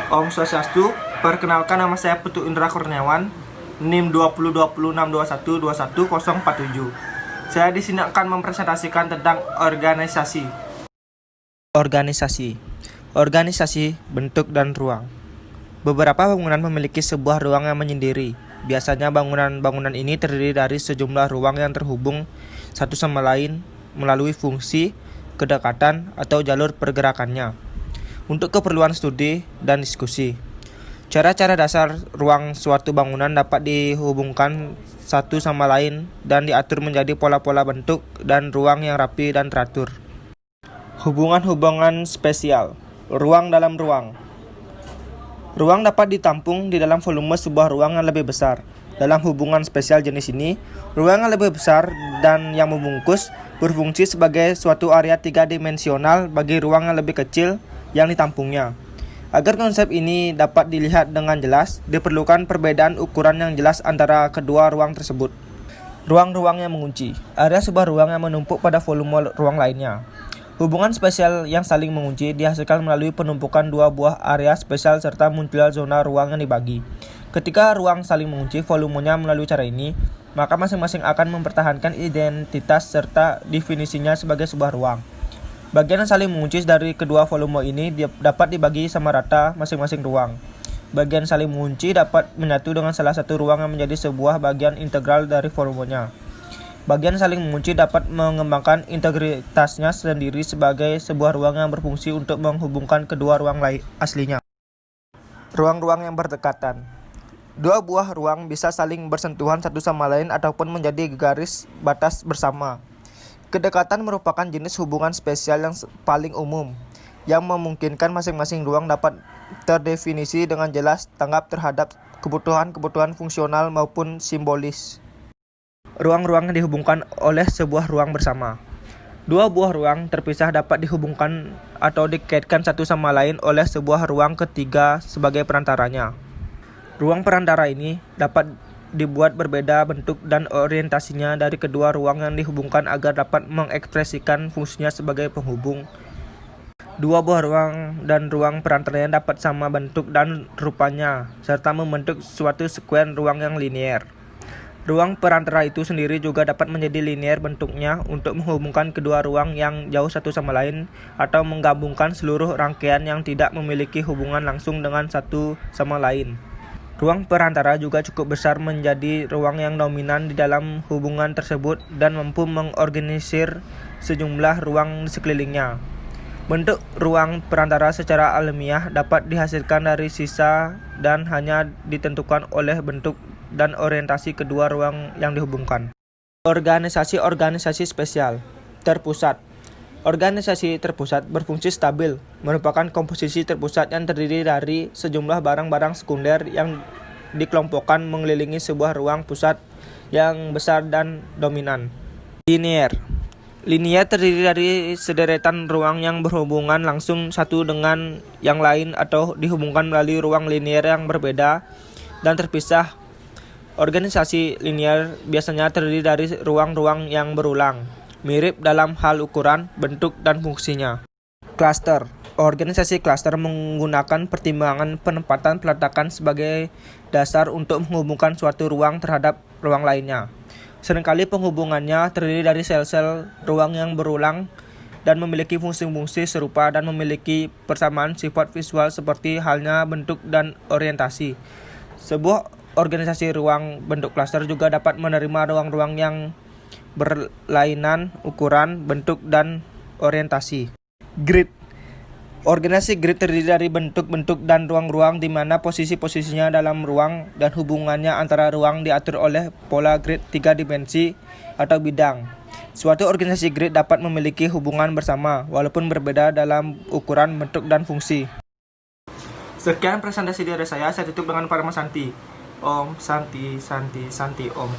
Om Swastiastu, perkenalkan nama saya Putu Indra Kurniawan, NIM 202062121047. Saya di sini akan mempresentasikan tentang organisasi. Organisasi, bentuk dan ruang. Beberapa bangunan memiliki sebuah ruang yang menyendiri. Biasanya bangunan-bangunan ini terdiri dari sejumlah ruang yang terhubung satu sama lain melalui fungsi, kedekatan, atau jalur pergerakannya. Untuk keperluan studi dan diskusi, cara-cara dasar ruang suatu bangunan dapat dihubungkan satu sama lain dan diatur menjadi pola-pola bentuk dan ruang yang rapi dan teratur. Hubungan-hubungan spesial. Ruang dalam ruang. Ruang dapat ditampung di dalam volume sebuah ruang yang lebih besar. Dalam hubungan spesial jenis ini, ruang yang lebih besar dan yang membungkus berfungsi sebagai suatu area tiga-dimensional bagi ruang yang lebih kecil yang ditampungnya. Agar konsep ini dapat dilihat dengan jelas, diperlukan perbedaan ukuran yang jelas antara kedua ruang tersebut. Ruang-ruang yang mengunci. Area sebuah ruang yang menumpuk pada volume ruang lainnya. Hubungan spesial yang saling mengunci dihasilkan melalui penumpukan dua buah area spesial serta munculnya zona ruang yang dibagi. Ketika ruang saling mengunci volumenya melalui cara ini, maka masing-masing akan mempertahankan identitas serta definisinya sebagai sebuah ruang. Bagian yang saling mengunci dari kedua volume ini dapat dibagi sama rata masing-masing ruang. Bagian saling mengunci dapat menyatu dengan salah satu ruang yang menjadi sebuah bagian integral dari volumenya. Bagian saling mengunci dapat mengembangkan integritasnya sendiri sebagai sebuah ruang yang berfungsi untuk menghubungkan kedua ruang aslinya. Ruang-ruang yang berdekatan. Dua buah ruang bisa saling bersentuhan satu sama lain ataupun menjadi garis batas bersama. Kedekatan merupakan jenis hubungan spesial yang paling umum, yang memungkinkan masing-masing ruang dapat terdefinisi dengan jelas tanggap terhadap kebutuhan-kebutuhan fungsional maupun simbolis. Ruang-ruang yang dihubungkan oleh sebuah ruang bersama. Dua buah ruang terpisah dapat dihubungkan atau dikaitkan satu sama lain oleh sebuah ruang ketiga sebagai perantaranya. Ruang perantara ini dapat dibuat berbeda bentuk dan orientasinya dari kedua ruang yang dihubungkan agar dapat mengekspresikan fungsinya sebagai penghubung. Dua buah ruang dan ruang perantaranya dapat sama bentuk dan rupanya, serta membentuk suatu sekuen ruang yang linier. Ruang perantara itu sendiri juga dapat menjadi linier bentuknya untuk menghubungkan kedua ruang yang jauh satu sama lain atau menggabungkan seluruh rangkaian yang tidak memiliki hubungan langsung dengan satu sama lain. Ruang perantara juga cukup besar menjadi ruang yang dominan di dalam hubungan tersebut dan mampu mengorganisir sejumlah ruang di sekelilingnya. Bentuk ruang perantara secara alamiah dapat dihasilkan dari sisa dan hanya ditentukan oleh bentuk dan orientasi kedua ruang yang dihubungkan. Organisasi spesial terpusat. Organisasi terpusat berfungsi stabil, merupakan komposisi terpusat yang terdiri dari sejumlah barang-barang sekunder yang dikelompokkan mengelilingi sebuah ruang pusat yang besar dan dominan. Linier terdiri dari sederetan ruang yang berhubungan langsung satu dengan yang lain atau dihubungkan melalui ruang linier yang berbeda dan terpisah. Organisasi linier biasanya terdiri dari ruang-ruang yang berulang, mirip dalam hal ukuran, bentuk, dan fungsinya. Klaster. Organisasi klaster menggunakan pertimbangan penempatan peletakan sebagai dasar untuk menghubungkan suatu ruang terhadap ruang lainnya. Seringkali penghubungannya terdiri dari sel-sel ruang yang berulang dan memiliki fungsi-fungsi serupa dan memiliki persamaan sifat visual seperti halnya bentuk dan orientasi. Sebuah organisasi ruang bentuk klaster juga dapat menerima ruang-ruang yang berlainan ukuran, bentuk, dan orientasi. Grid. Organisasi grid terdiri dari bentuk-bentuk dan ruang-ruang di mana posisi-posisinya dalam ruang dan hubungannya antara ruang diatur oleh pola grid 3 dimensi atau bidang. Suatu organisasi grid dapat memiliki hubungan bersama walaupun berbeda dalam ukuran, bentuk, dan fungsi. Sekian presentasi dari saya tutup dengan Parma Santi. Om Santi Santi Santi Om.